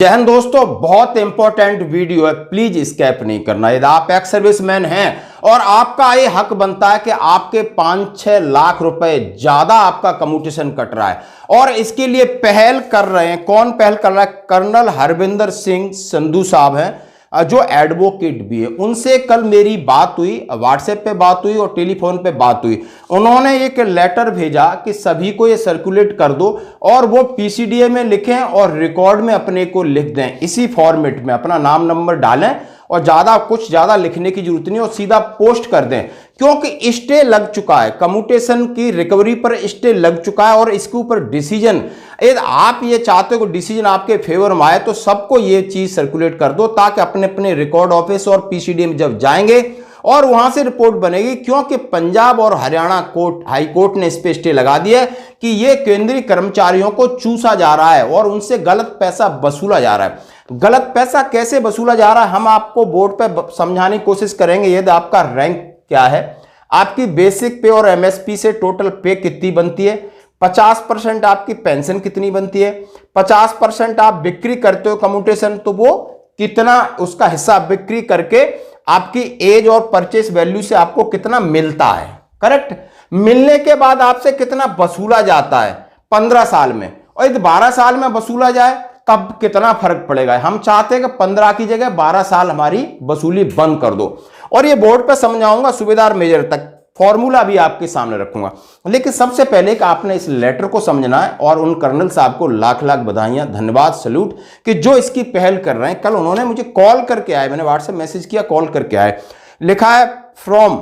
जय हिंद दोस्तों, बहुत इंपॉर्टेंट वीडियो है, प्लीज स्किप नहीं करना। यदि आप एक्स सर्विसमैन हैं और आपका ये हक बनता है कि आपके 5-6 लाख रुपए ज्यादा आपका कम्यूटेशन कट रहा है और इसके लिए पहल कर रहे हैं। कौन पहल कर रहा है? कर्नल हरविंदर सिंह संधू साहब हैं जो एडवोकेट भी है। उनसे कल मेरी बात हुई, व्हाट्सएप पे बात हुई और टेलीफोन पे बात हुई। उन्होंने एक लेटर भेजा कि सभी को ये सर्कुलेट कर दो और वो पीसीडीए में लिखें और रिकॉर्ड में अपने को लिख दें, इसी फॉर्मेट में अपना नाम नंबर डालें और कुछ ज्यादा लिखने की जरूरत नहीं और सीधा पोस्ट कर दें, क्योंकि स्टे लग चुका है, कम्यूटेशन की रिकवरी पर स्टे लग चुका है और इसके ऊपर डिसीजन, यदि आप ये चाहते हो कि डिसीजन आपके फेवर में आए तो सबको ये चीज सर्कुलेट कर दो, ताकि अपने अपने रिकॉर्ड ऑफिस और पीसीडी में जब जाएंगे और वहां से रिपोर्ट बनेगी। क्योंकि पंजाब और हरियाणा कोर्ट, हाई कोर्ट ने इस पे स्टे लगा दिया है कि ये केंद्रीय कर्मचारियों को चूसा जा रहा है और उनसे गलत पैसा वसूला जा रहा है। गलत पैसा कैसे वसूला जा रहा है हम आपको बोर्ड पे समझाने की कोशिश करेंगे। यदि आपका रैंक क्या है, आपकी बेसिक पे और एमएसपी से टोटल पे कितनी बनती है, 50% आपकी पेंशन कितनी बनती है, 50% आप बिक्री करते हो कम्यूटेशन, तो वो कितना उसका हिस्सा बिक्री करके आपकी एज और परचेस वैल्यू से आपको कितना मिलता है, करेक्ट। मिलने के बाद आपसे कितना वसूला जाता है 15 साल में, और यदि 12 साल में वसूला जाए तब कितना फर्क पड़ेगा। हम चाहते हैं कि 15 की जगह 12 साल हमारी वसूली बंद कर दो, और ये बोर्ड पे समझाऊंगा सूबेदार मेजर तक, फॉर्मूला भी आपके सामने रखूंगा। लेकिन सबसे पहले कि आपने इस लेटर को समझना है, और उन कर्नल साहब को लाख लाख बधाइयां, धन्यवाद, सल्यूट कि जो इसकी पहल कर रहे हैं। कल उन्होंने मुझे कॉल करके आए, मैंने व्हाट्सएप मैसेज किया, कॉल करके आए, लिखा है फ्रॉम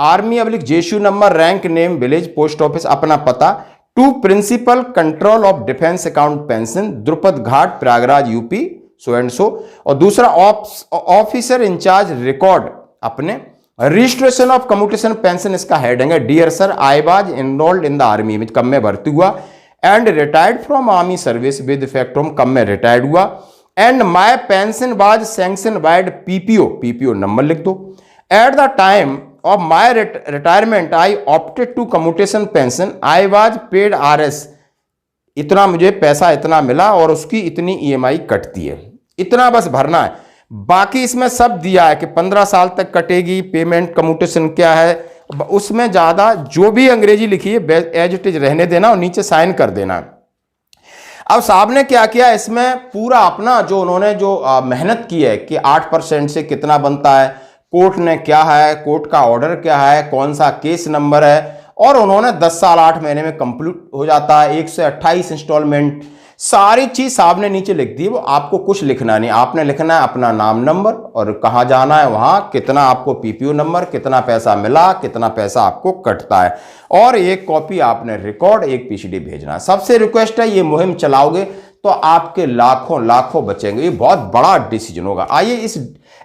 आर्मी / जेशू number, rank, name, village, post office, अपना पता, to principal control of defence account pension, Drupad Ghat, Prayagraj, UP, so and so. और दूसरा ऑफिसर इंचार्ज रिकॉर्ड, अपने रजिस्ट्रेशन ऑफ कम्यूटेशन पेंशन, इसका हेडिंग है dear sir, I was enrolled in the army, में कब में भर्ती हुआ, and retired from army service with effect from, कब में रिटायर्ड हुआ, and my pension was sanction bye PPO number लिख दो। At the time of my retirement I opted to commutation pension, I was paid RS, इतना मुझे पैसा इतना मिला और उसकी इतनी ईएमआई कटती है, इतना बस भरना है। बाकी इसमें सब दिया है कि 15 साल तक कटेगी पेमेंट, कम्यूटेशन क्या है, उसमें ज्यादा जो भी अंग्रेजी लिखी है एज इट इज रहने देना और नीचे साइन कर देना। अब साहब ने क्या किया, इसमें पूरा अपना जो उन्होंने जो मेहनत की है कि 8% से कितना बनता है, कोर्ट ने क्या है, कोर्ट का ऑर्डर क्या है, कौन सा केस नंबर है, और उन्होंने 10 साल 8 महीने में कंप्लीट हो जाता है, 128 इंस्टॉलमेंट, सारी चीज साहब ने नीचे लिख दी। वो आपको कुछ लिखना नहीं, आपने लिखना है अपना नाम नंबर और कहाँ जाना है वहां, कितना आपको पीपीओ नंबर, कितना पैसा मिला, कितना पैसा आपको कटता है, और एक कॉपी आपने रिकॉर्ड, एक पीसीडी भेजना है। सबसे रिक्वेस्ट है, ये मुहिम चलाओगे तो आपके लाखों बचेंगे। ये बहुत बड़ा डिसीजन होगा। आइए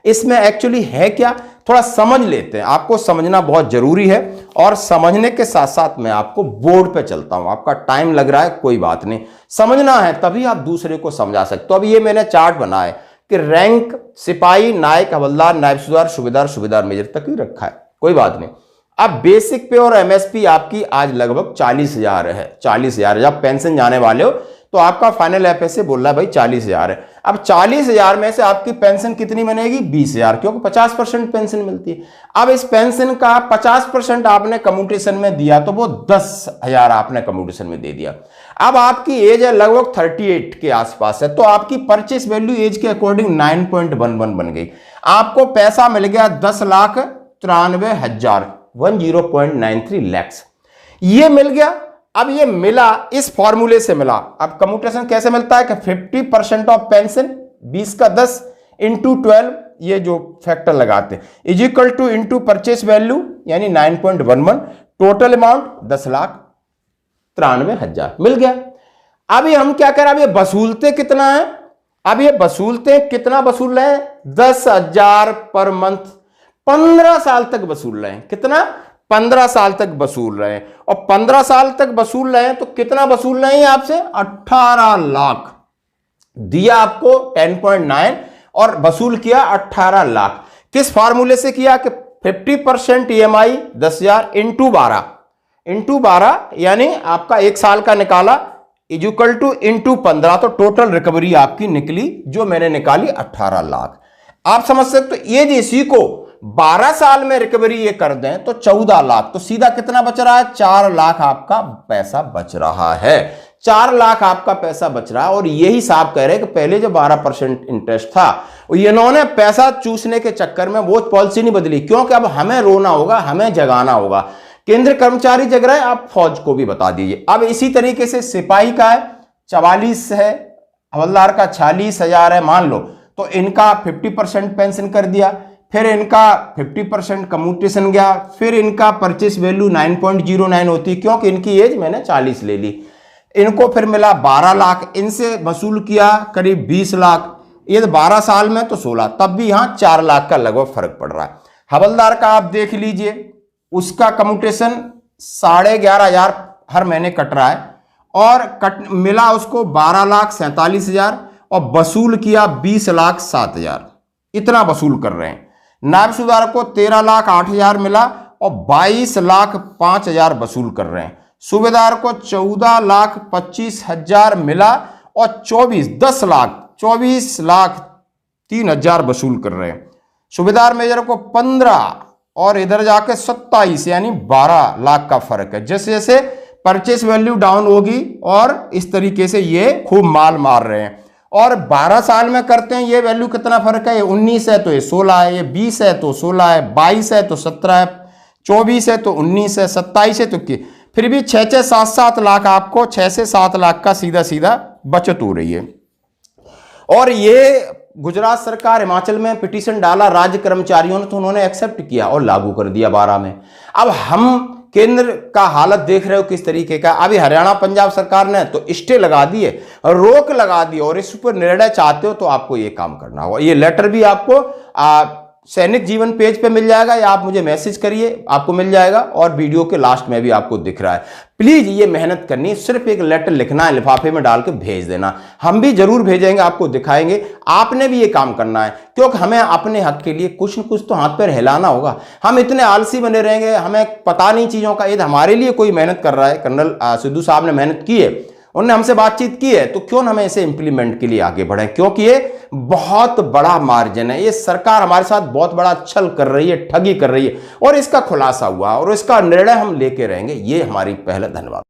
इसमें एक्चुअली है क्या, थोड़ा समझ लेते हैं। आपको समझना बहुत जरूरी है और समझने के साथ साथ मैं आपको बोर्ड पे चलता हूं। आपका टाइम लग रहा है, कोई बात नहीं, समझना है तभी आप दूसरे को समझा सकते। तो अब ये मैंने चार्ट बनाया है कि रैंक सिपाही, नायक, हवलदार, नायब सूबेदार, सूबेदार मेजर तक ही रखा है, कोई बात नहीं। अब बेसिक पे और एमएसपी आपकी आज लगभग 40,000 है। 40,000 जब पेंशन जाने वाले हो तो आपका फाइनल एफएसए बोल रहा है भाई 40,000 है। अब 40,000 में से आपकी पेंशन कितनी बनेगी? 20,000, क्योंकि 50% पेंशन मिलती है। अब इस पेंशन का 50% आपने कम्यूटेशन में दिया तो वो 10,000 आपने कम्यूटेशन में दे दिया। अब आपकी एज है लगभग 38 के आसपास है, तो आपकी परचेस वैल्यू एज के अकॉर्डिंग 9.11 बन गई। आपको पैसा मिल गया 10,93,000, 10.93 लाख, ये मिल गया। अब ये मिला इस फॉर्मूले से मिला। अब कम्यूटेशन कैसे मिलता है कि 50% ऑफ पेंशन 20 का 10 इंटू 12, ये जो फैक्टर लगाते हैं, is equal two into purchase value यानी 9.11, टोटल अमाउंट 10,93,000 मिल गया। अभी हम क्या करें, अब ये वसूलते कितना है, अब ये वसूलते कितना वसूल रहे हैं? 10,000 पर मंथ, 15 साल तक वसूल रहे हैं। कितना? 15 साल तक वसूल रहे हैं। और 15 साल तक वसूल रहे हैं तो कितना वसूल रहे हैं आपसे? 18 लाख दिया आपको 10.9 और वसूल किया 18 लाख। किस फार्मूले से किया कि 50% ईएमआई 10,000 इंटू 12 यानी आपका 1 साल का निकाला इक्वल टू इंटू 15, तो टोटल रिकवरी आपकी निकली जो मैंने निकाली 18 लाख। आप समझ सकते हो, ये इसी को 12 साल में रिकवरी ये कर दें तो 14 लाख, तो सीधा कितना बच रहा है, 4 लाख आपका पैसा बच रहा है, 4 लाख आपका पैसा बच रहा है। और यही साहब कह रहे हैं कि पहले जो 12% इंटरेस्ट था, इन्होंने पैसा चूसने के चक्कर में वो पॉलिसी नहीं बदली, क्योंकि अब हमें रोना होगा, हमें जगाना होगा। केंद्र कर्मचारी जग रहा है, आप फौज को भी बता दीजिए। अब इसी तरीके से सिपाही का है 44 है, हवलदार का 46,000 है मान लो, तो इनका 50% पेंशन कर दिया, फिर इनका 50% कम्यूटेशन गया, फिर इनका परचेस वैल्यू 9.09 होती, क्योंकि इनकी एज मैंने 40 ले ली। इनको फिर मिला 12 लाख, इनसे वसूल किया करीब 20 लाख, ये 12 साल में तो 16, तब भी यहां 4 लाख का लगभग फर्क पड़ रहा है। हवलदार का आप देख लीजिए, उसका कम्यूटेशन 11,500 हर महीने कट रहा है, और मिला उसको 12,47,000 और वसूल किया 20,07,000, इतना वसूल कर रहे हैं। नायब सुधारक को 13,08,000 मिला और 22,05,000 वसूल कर रहे हैं। सूबेदार को 14,25,000 मिला और 24,03,000 वसूल कर रहे हैं। सूबेदार मेजर को 15 और इधर जाके 27 यानी 12 लाख का फर्क है। जैसे जैसे परचेस वैल्यू डाउन होगी और इस तरीके से ये खूब माल मार रहे हैं। और 12 साल में करते हैं, ये वैल्यू कितना फर्क है, ये 19 है तो ये 16 है, ये 20 है तो 16 है, 22 है तो 17 है, 24 है तो 19 है, 27 है तो फिर भी 6-6, 7-7 लाख आपको 6 से 7 लाख का सीधा सीधा बचत हो रही है। और ये गुजरात सरकार, हिमाचल में पिटीशन डाला राज्य कर्मचारियों ने, तो उन्होंने एक्सेप्ट किया और लागू कर दिया 12 में। अब हम केंद्र का हालत देख रहे हो किस तरीके का। अभी हरियाणा पंजाब सरकार ने तो स्टे लगा दिए, रोक लगा दी, और इस पर निर्णय चाहते हो तो आपको ये काम करना होगा। ये लेटर भी आपको सैनिक जीवन पेज पे मिल जाएगा, या आप मुझे मैसेज करिए, आपको मिल जाएगा, और वीडियो के लास्ट में भी आपको दिख रहा है। प्लीज ये मेहनत करनी, सिर्फ एक लेटर लिखना है, लिफाफे में डाल के भेज देना, हम भी जरूर भेजेंगे, आपको दिखाएंगे। आपने भी ये काम करना है, क्योंकि हमें अपने हक के लिए कुछ न कुछ तो हाथ पैर हिलाना होगा। हम इतने आलसी बने रहेंगे, हमें पता नहीं चीजों का। यदि हमारे लिए कोई मेहनत कर रहा है, कर्नल सिद्धू साहब ने मेहनत की है, उन्होंने हमसे बातचीत की है, तो क्यों हमें इसे इंप्लीमेंट के लिए आगे बढ़े, क्योंकि ये बहुत बड़ा मार्जिन है। ये सरकार हमारे साथ बहुत बड़ा छल कर रही है, ठगी कर रही है, और इसका खुलासा हुआ और इसका निर्णय हम लेके रहेंगे। ये हमारी पहले। धन्यवाद।